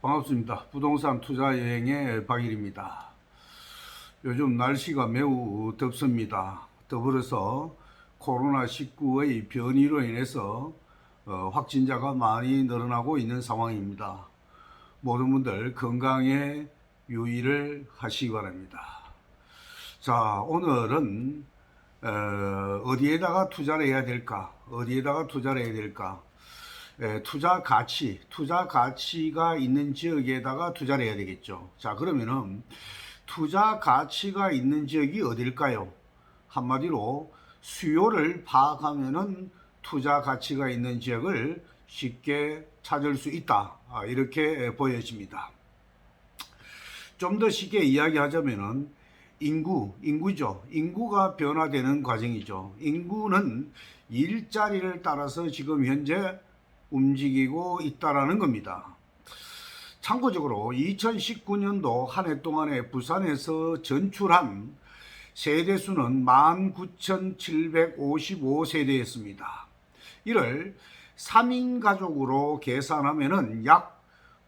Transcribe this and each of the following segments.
반갑습니다. 부동산 투자 여행의 박일입니다. 요즘 날씨가 매우 덥습니다. 더불어서 코로나19의 변이로 인해서 확진자가 많이 늘어나고 있는 상황입니다. 모든 분들 건강에 유의를 하시기 바랍니다. 자, 오늘은 어디에다가 투자를 해야 될까? 투자 가치가 있는 지역에다가 투자를 해야 되겠죠. 자, 그러면은 투자 가치가 있는 지역이 어딜까요? 한마디로 수요를 파악하면은 투자 가치가 있는 지역을 쉽게 찾을 수 있다. 이렇게 보여집니다. 좀 더 쉽게 이야기하자면은 인구죠. 인구가 변화되는 과정이죠. 인구는 일자리를 따라서 지금 현재 움직이고 있다라는 겁니다. 참고적으로 2019년도 한 해 동안에 부산에서 전출한 세대수는 19,755세대였습니다. 이를 3인 가족으로 계산하면은 약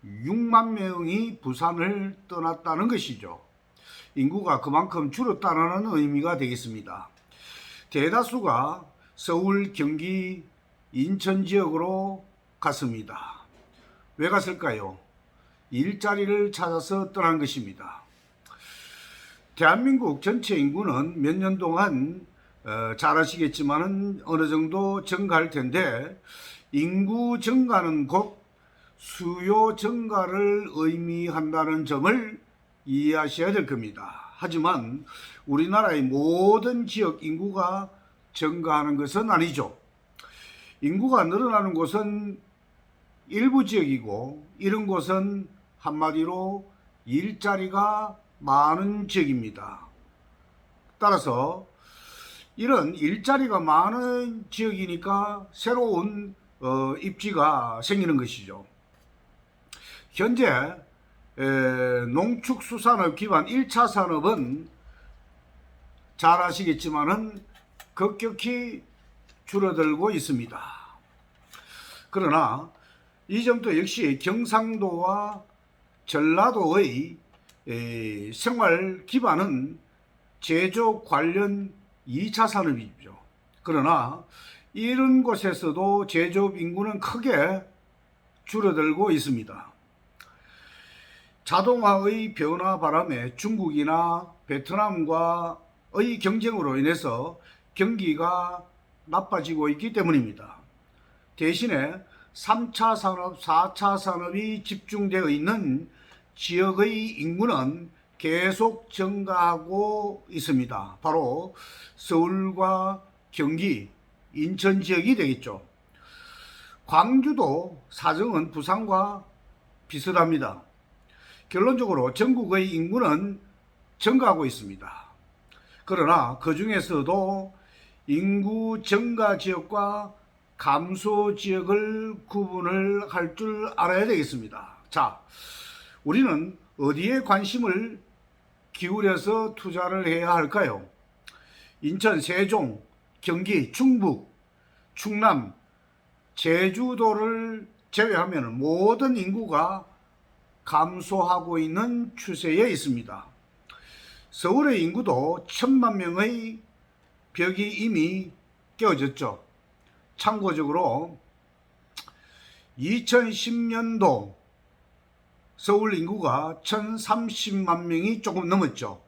6만 명이 부산을 떠났다는 것이죠. 인구가 그만큼 줄었다는 의미가 되겠습니다. 대다수가 서울, 경기, 인천 지역으로 갔습니다. 왜 갔을까요? 일자리를 찾아서 떠난 것입니다. 대한민국 전체 인구는 몇 년 동안 잘 아시겠지만 어느 정도 증가할 텐데, 인구 증가는 곧 수요 증가를 의미한다는 점을 이해하셔야 될 겁니다. 하지만 우리나라의 모든 지역 인구가 증가하는 것은 아니죠. 인구가 늘어나는 곳은 일부 지역이고, 이런 곳은 한마디로 일자리가 많은 지역입니다. 따라서 이런 일자리가 많은 지역이니까 새로운 입지가 생기는 것이죠. 현재 농축수산업 기반 1차 산업은 잘 아시겠지만은 급격히 줄어들고 있습니다. 그러나 이 점도 역시 경상도와 전라도의 생활 기반은 제조 관련 2차 산업이죠. 그러나 이런 곳에서도 제조업 인구는 크게 줄어들고 있습니다. 자동화의 변화 바람에 중국이나 베트남과의 경쟁으로 인해서 경기가 나빠지고 있기 때문입니다. 대신에 3차 산업, 4차 산업이 집중되어 있는 지역의 인구는 계속 증가하고 있습니다. 바로 서울과 경기, 인천 지역이 되겠죠. 광주도 사정은 부산과 비슷합니다. 결론적으로 전국의 인구는 증가하고 있습니다. 그러나 그 중에서도 인구 증가 지역과 감소 지역을 구분을 할 줄 알아야 되겠습니다. 자, 우리는 어디에 관심을 기울여서 투자를 해야 할까요? 인천, 세종, 경기, 충북, 충남, 제주도를 제외하면 모든 인구가 감소하고 있는 추세에 있습니다. 서울의 인구도 1,000만 명의 벽이 이미 깨어졌죠. 참고적으로 2010년도 서울 인구가 1,030만 명이 조금 넘었죠.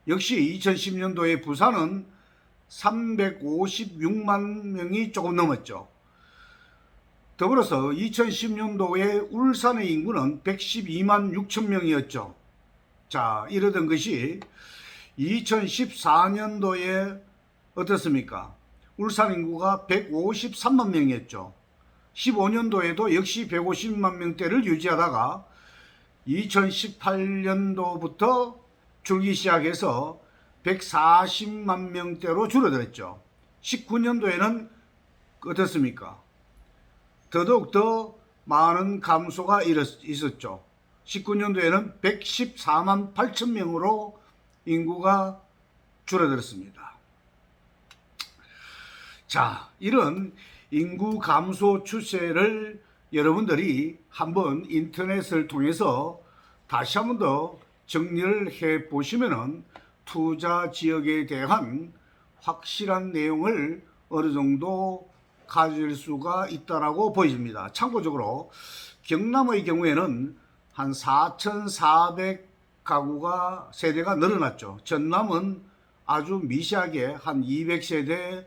역시 2010년도에 부산은 356만 명이 조금 넘었죠. 더불어서 2010년도에 울산의 인구는 112만 6천 명이었죠. 자, 이러던 것이 2014년도에 어떻습니까? 울산 인구가 153만 명이었죠. 15년도에도 역시 150만 명대를 유지하다가 2018년도부터 줄기 시작해서 140만 명대로 줄어들었죠. 19년도에는 어떻습니까? 더더욱 더 많은 감소가 있었죠. 19년도에는 114만 8천 명으로 인구가 줄어들었습니다. 자, 이런 인구 감소 추세를 여러분들이 한번 인터넷을 통해서 다시 한번 더 정리를 해 보시면은 투자 지역에 대한 확실한 내용을 어느 정도 가질 수가 있다라고 보여집니다. 참고적으로 경남의 경우에는 한 4,400가구가 세대가 늘어났죠. 전남은 아주 미세하게 한 200세대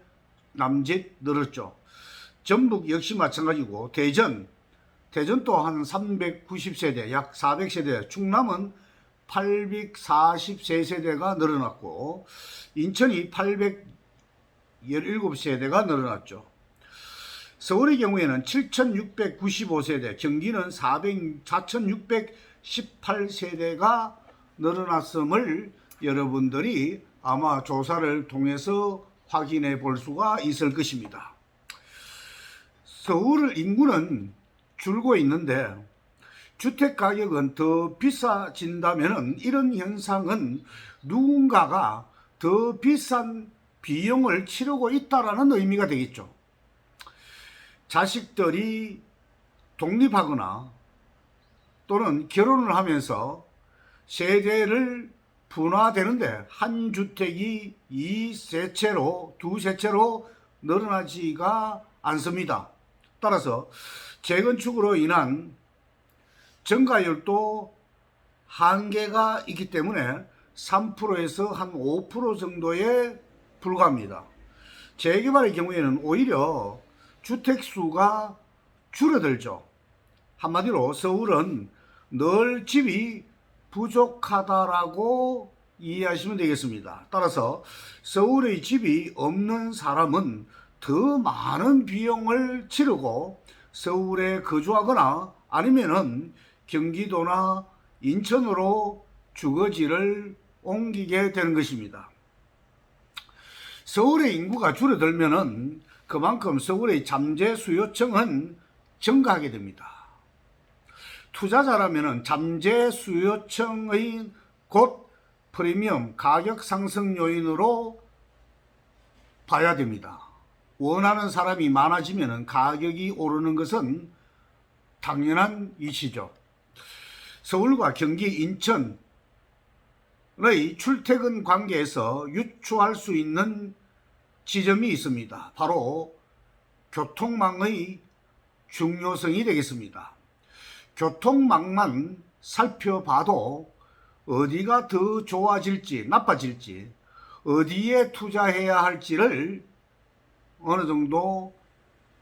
남짓 늘었죠. 전북 역시 마찬가지고 대전도 한 390세대 약 400세대, 충남은 843세대가 늘어났고 인천이 817세대가 늘어났죠. 서울의 경우에는 7,695세대, 경기는 4,618세대가 늘어났음을 여러분들이 아마 조사를 통해서 확인해 볼 수가 있을 것입니다. 서울 인구는 줄고 있는데 주택 가격은 더 비싸진다면 이런 현상은 누군가가 더 비싼 비용을 치르고 있다라는 의미가 되겠죠. 자식들이 독립하거나 또는 결혼을 하면서 세대를 분화되는데 한 주택이 세 채로 늘어나지가 않습니다. 따라서 재건축으로 인한 증가율도 한계가 있기 때문에 3%에서 한 5% 정도에 불과합니다. 재개발의 경우에는 오히려 주택수가 줄어들죠. 한마디로 서울은 늘 집이 부족하다라고 이해하시면 되겠습니다. 따라서 서울의 집이 없는 사람은 더 많은 비용을 치르고 서울에 거주하거나 아니면은 경기도나 인천으로 주거지를 옮기게 되는 것입니다. 서울의 인구가 줄어들면은 그만큼 서울의 잠재 수요층은 증가하게 됩니다. 투자자라면은 잠재 수요층의 곧 프리미엄 가격 상승 요인으로 봐야 됩니다. 원하는 사람이 많아지면은 가격이 오르는 것은 당연한 이치죠. 서울과 경기, 인천의 출퇴근 관계에서 유추할 수 있는 지점이 있습니다. 바로 교통망의 중요성이 되겠습니다. 교통망만 살펴봐도 어디가 더 좋아질지 나빠질지 어디에 투자해야 할지를 어느 정도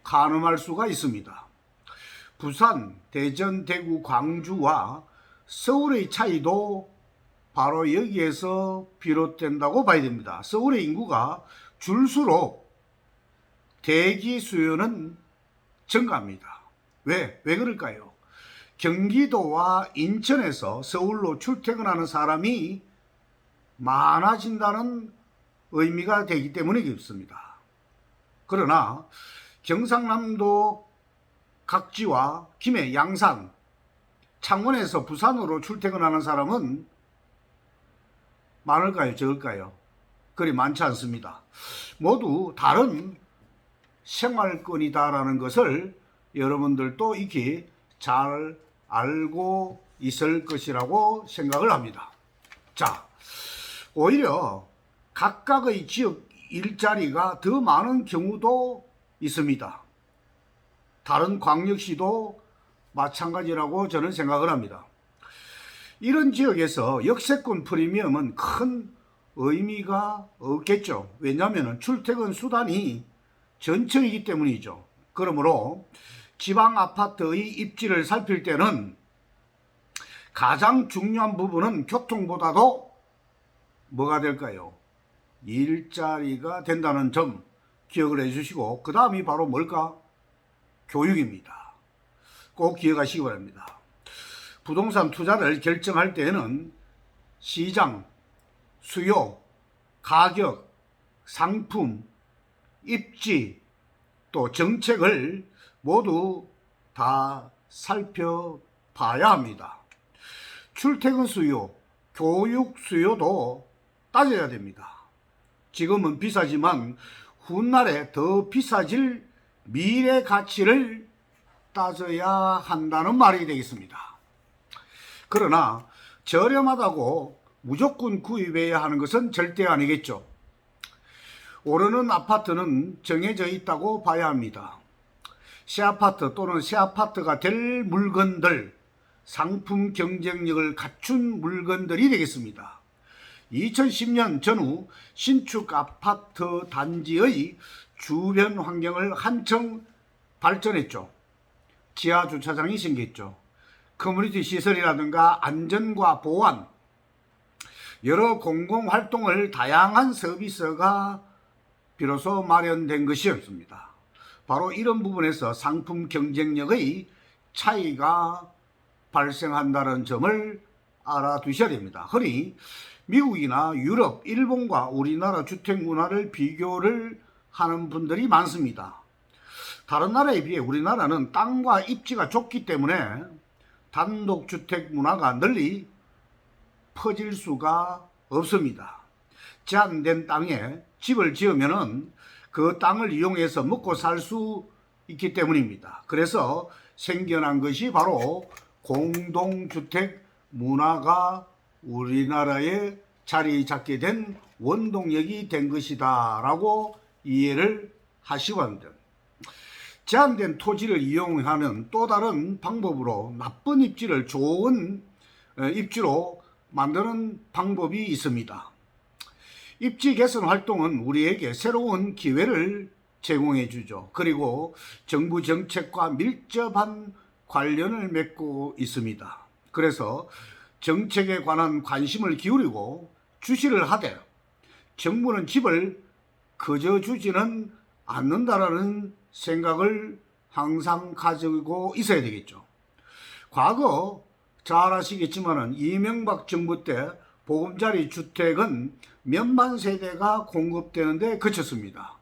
가늠할 수가 있습니다. 부산, 대전, 대구, 광주와 서울의 차이도 바로 여기에서 비롯된다고 봐야 됩니다. 서울의 인구가 줄수록 대기 수요는 증가합니다. 왜 그럴까요? 경기도와 인천에서 서울로 출퇴근하는 사람이 많아진다는 의미가 되기 때문에 그렇습니다. 그러나 경상남도 각지와 김해, 양산, 창원에서 부산으로 출퇴근하는 사람은 많을까요? 적을까요? 그리 많지 않습니다. 모두 다른 생활권이다라는 것을 여러분들도 익히 잘 알고 있을 것이라고 생각을 합니다. 자, 오히려 각각의 지역 일자리가 더 많은 경우도 있습니다. 다른 광역시도 마찬가지라고 저는 생각을 합니다. 이런 지역에서 역세권 프리미엄은 큰 의미가 없겠죠. 왜냐하면 출퇴근 수단이 전철이기 때문이죠. 그러므로 지방 아파트의 입지를 살필 때는 가장 중요한 부분은 교통보다도 뭐가 될까요? 일자리가 된다는 점 기억을 해주시고, 그 다음이 바로 뭘까? 교육입니다. 꼭 기억하시기 바랍니다. 부동산 투자를 결정할 때에는 시장, 수요, 가격, 상품, 입지, 또 정책을 모두 다 살펴봐야 합니다. 출퇴근 수요, 교육 수요도 따져야 됩니다. 지금은 비싸지만 훗날에 더 비싸질 미래 가치를 따져야 한다는 말이 되겠습니다. 그러나 저렴하다고 무조건 구입해야 하는 것은 절대 아니겠죠. 오르는 아파트는 정해져 있다고 봐야 합니다. 새 아파트 또는 새 아파트가 될 물건들, 상품 경쟁력을 갖춘 물건들이 되겠습니다. 2010년 전후 신축 아파트 단지의 주변 환경을 한층 발전했죠. 지하 주차장이 생겼죠. 커뮤니티 시설이라든가 안전과 보안, 여러 공공활동을 다양한 서비스가 비로소 마련된 것이었습니다. 바로 이런 부분에서 상품 경쟁력의 차이가 발생한다는 점을 알아두셔야 됩니다. 흔히 미국이나 유럽, 일본과 우리나라 주택 문화를 비교를 하는 분들이 많습니다. 다른 나라에 비해 우리나라는 땅과 입지가 좁기 때문에 단독주택 문화가 널리 퍼질 수가 없습니다. 제한된 땅에 집을 지으면은 그 땅을 이용해서 먹고 살 수 있기 때문입니다. 그래서 생겨난 것이 바로 공동주택 문화가 우리나라에 자리 잡게 된 원동력이 된 것이다 라고 이해를 하시기 바랍니다. 제한된 토지를 이용하는 또 다른 방법으로 나쁜 입지를 좋은 입지로 만드는 방법이 있습니다. 입지 개선 활동은 우리에게 새로운 기회를 제공해 주죠. 그리고 정부 정책과 밀접한 관련을 맺고 있습니다. 그래서 정책에 관한 관심을 기울이고 주시를 하되 정부는 집을 거저 주지는 않는다라는 생각을 항상 가지고 있어야 되겠죠. 과거 잘 아시겠지만은 이명박 정부 때 보금자리 주택은 몇만 세대가 공급되는데 그쳤습니다.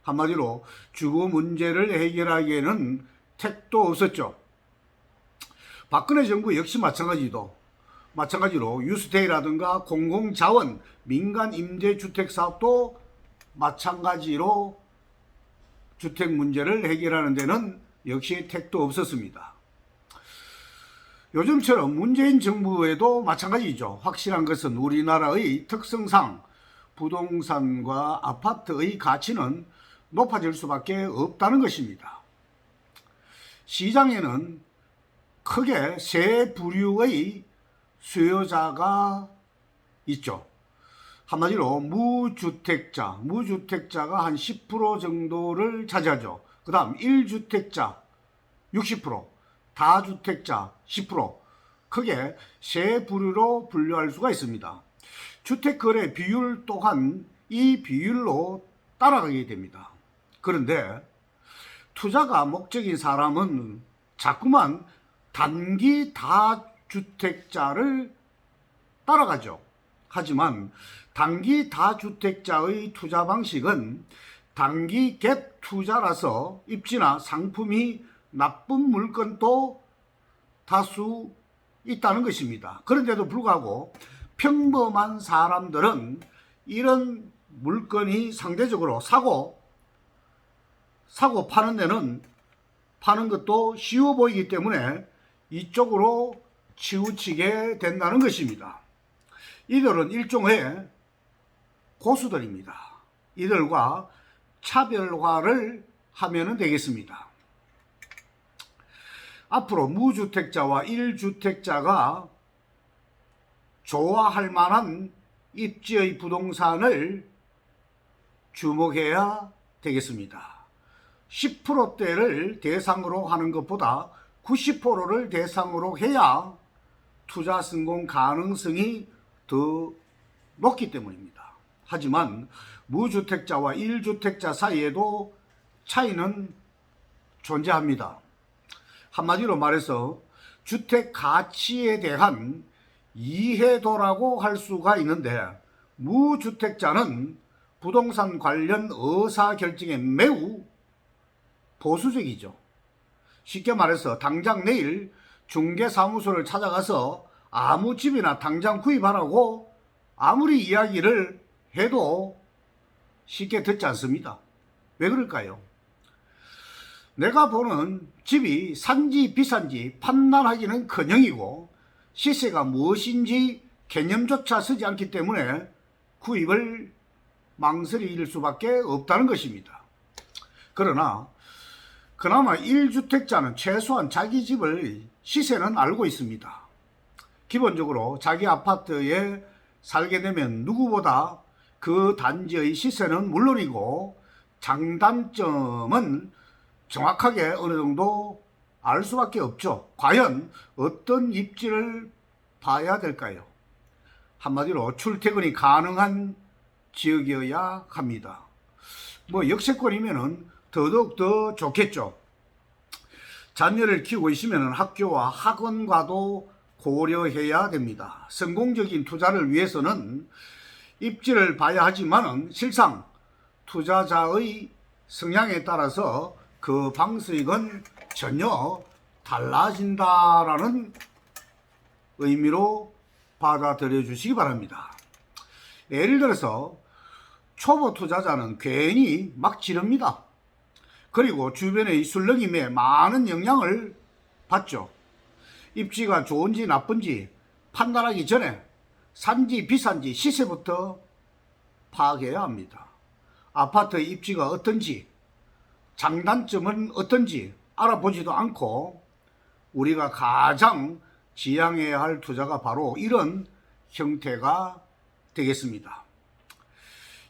한마디로 주거 문제를 해결하기에는 택도 없었죠. 박근혜 정부 역시 마찬가지로 유스테이라든가 공공자원, 민간 임대주택 사업도 마찬가지로 주택 문제를 해결하는 데는 역시 택도 없었습니다. 요즘처럼 문재인 정부에도 마찬가지죠. 확실한 것은 우리나라의 특성상 부동산과 아파트의 가치는 높아질 수밖에 없다는 것입니다. 시장에는 크게 세 부류의 수요자가 있죠. 한마디로 무주택자가 한 10% 정도를 차지하죠. 그 다음 1주택자 60%, 다주택자 10%, 크게 세 부류로 분류할 수가 있습니다. 주택거래 비율 또한 이 비율로 따라가게 됩니다. 그런데 투자가 목적인 사람은 자꾸만 단기 다주택자를 따라가죠. 하지만 단기 다주택자의 투자 방식은 단기 갭 투자라서 입지나 상품이 나쁜 물건도 다수 있다는 것입니다. 그런데도 불구하고 평범한 사람들은 이런 물건이 상대적으로 사고 파는 데는 파는 것도 쉬워 보이기 때문에 이쪽으로 치우치게 된다는 것입니다. 이들은 일종의 고수들입니다. 이들과 차별화를 하면 되겠습니다. 앞으로 무주택자와 1주택자가 좋아할 만한 입지의 부동산을 주목해야 되겠습니다. 10%대를 대상으로 하는 것보다 90%를 대상으로 해야 투자 성공 가능성이 더 높기 때문입니다. 하지만 무주택자와 1주택자 사이에도 차이는 존재합니다. 한마디로 말해서 주택 가치에 대한 이해도라고 할 수가 있는데 무주택자는 부동산 관련 의사결정에 매우 보수적이죠. 쉽게 말해서 당장 내일 중개사무소를 찾아가서 아무 집이나 당장 구입하라고 아무리 이야기를 해도 쉽게 듣지 않습니다. 왜 그럴까요? 내가 보는 집이 산지 비싼지 판단하기는커녕이고 시세가 무엇인지 개념조차 서지 않기 때문에 구입을 망설일 수밖에 없다는 것입니다. 그러나 그나마 1주택자는 최소한 자기 집을 시세는 알고 있습니다. 기본적으로 자기 아파트에 살게 되면 누구보다 그 단지의 시세는 물론이고 장단점은 정확하게 어느 정도 알 수밖에 없죠. 과연 어떤 입지를 봐야 될까요? 한마디로 출퇴근이 가능한 지역이어야 합니다. 뭐 역세권이면은 더더욱 더 좋겠죠. 자녀를 키우고 있으면 학교와 학원과도 고려해야 됩니다. 성공적인 투자를 위해서는 입지를 봐야 하지만 실상 투자자의 성향에 따라서 그 방수익은 전혀 달라진다라는 의미로 받아들여 주시기 바랍니다. 예를 들어서 초보 투자자는 괜히 막 지릅니다. 그리고 주변의 술렁임에 많은 영향을 받죠. 입지가 좋은지 나쁜지 판단하기 전에 산지 비싼지 시세부터 파악해야 합니다. 아파트 입지가 어떤지 장단점은 어떤지 알아보지도 않고 우리가 가장 지향해야 할 투자가 바로 이런 형태가 되겠습니다.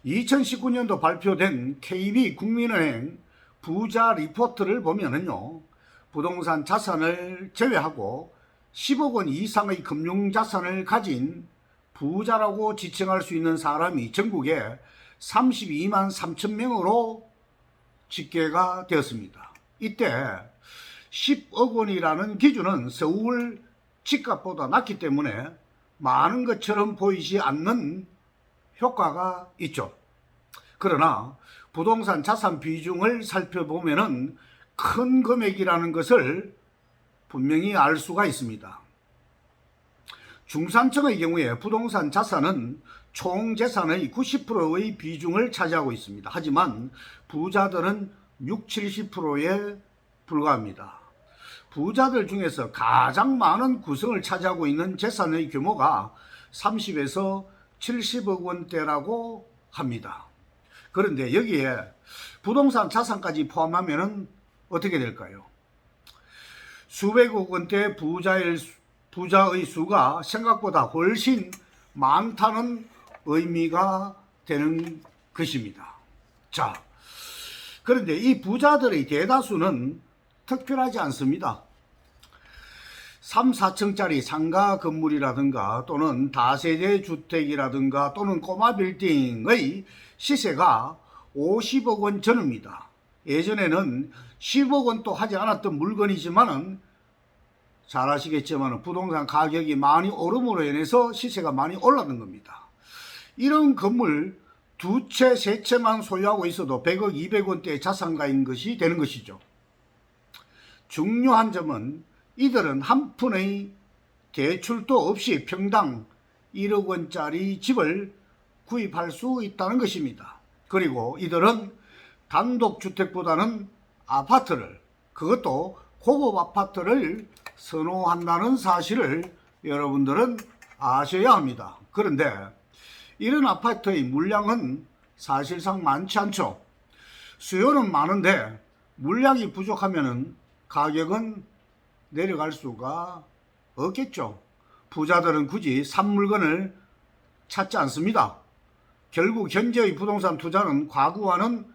2019년도 발표된 KB국민은행 부자 리포트를 보면은요, 부동산 자산을 제외하고 10억 원 이상의 금융자산을 가진 부자라고 지칭할 수 있는 사람이 전국에 32만 3천 명으로 집계가 되었습니다. 이때 10억 원이라는 기준은 서울 집값보다 낮기 때문에 많은 것처럼 보이지 않는 효과가 있죠. 그러나 부동산 자산 비중을 살펴보면은 큰 금액이라는 것을 분명히 알 수가 있습니다. 중산층의 경우에 부동산 자산은 총 재산의 90%의 비중을 차지하고 있습니다. 하지만 부자들은 60, 70%에 불과합니다. 부자들 중에서 가장 많은 구성을 차지하고 있는 재산의 규모가 30에서 70억 원대라고 합니다. 그런데 여기에 부동산 자산까지 포함하면 어떻게 될까요? 수백억 원대 부자의 수가 생각보다 훨씬 많다는 의미가 되는 것입니다. 자, 그런데 이 부자들의 대다수는 특별하지 않습니다. 3, 4층짜리 상가 건물이라든가 또는 다세대 주택이라든가 또는 꼬마 빌딩의 시세가 50억 원 전후입니다. 예전에는 10억 원도 하지 않았던 물건이지만은 잘 아시겠지만 부동산 가격이 많이 오름으로 인해서 시세가 많이 올랐는 겁니다. 이런 건물 두 채, 세 채만 소유하고 있어도 100억, 200원대의 자산가인 것이 되는 것이죠. 중요한 점은 이들은 한 푼의 대출도 없이 평당 1억 원짜리 집을 구입할 수 있다는 것입니다. 그리고 이들은 단독주택보다는 아파트를, 그것도 고급 아파트를 선호한다는 사실을 여러분들은 아셔야 합니다. 그런데 이런 아파트의 물량은 사실상 많지 않죠. 수요는 많은데 물량이 부족하면 가격은 내려갈 수가 없겠죠. 부자들은 굳이 산 물건을 찾지 않습니다. 결국 현재의 부동산 투자는 과거와는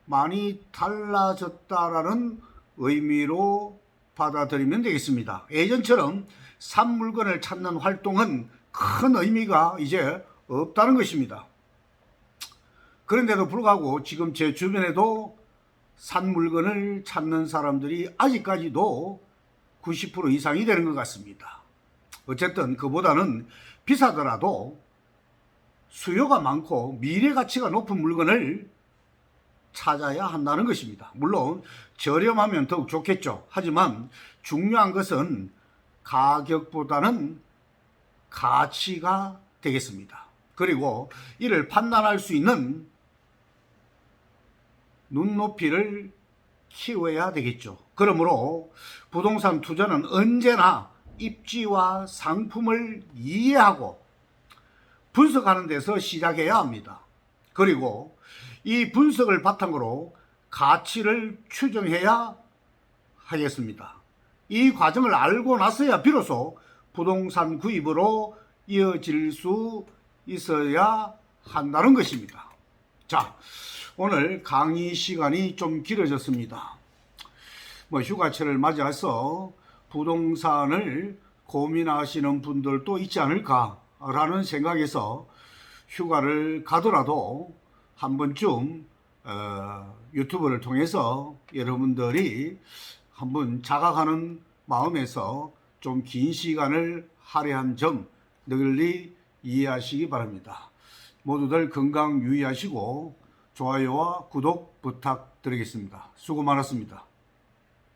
많이 달라졌다라는 의미로 받아들이면 되겠습니다. 예전처럼 산 물건을 찾는 활동은 큰 의미가 이제 없다는 것입니다. 그런데도 불구하고 지금 제 주변에도 산 물건을 찾는 사람들이 아직까지도 90% 이상이 되는 것 같습니다. 어쨌든 그보다는 비싸더라도 수요가 많고 미래 가치가 높은 물건을 찾아야 한다는 것입니다. 물론 저렴하면 더욱 좋겠죠. 하지만 중요한 것은 가격보다는 가치가 되겠습니다. 그리고 이를 판단할 수 있는 눈높이를 키워야 되겠죠. 그러므로 부동산 투자는 언제나 입지와 상품을 이해하고 분석하는 데서 시작해야 합니다. 그리고 이 분석을 바탕으로 가치를 추정해야 하겠습니다. 이 과정을 알고 나서야 비로소 부동산 구입으로 이어질 수 있어야 한다는 것입니다. 자, 오늘 강의 시간이 좀 길어졌습니다. 휴가철을 맞이해서 부동산을 고민하시는 분들도 있지 않을까라는 생각에서 휴가를 가더라도 한 번쯤 유튜브를 통해서 여러분들이 한번 자각하는 마음에서 좀 긴 시간을 할애한 점 널리 이해하시기 바랍니다. 모두들 건강 유의하시고 좋아요와 구독 부탁드리겠습니다. 수고 많았습니다.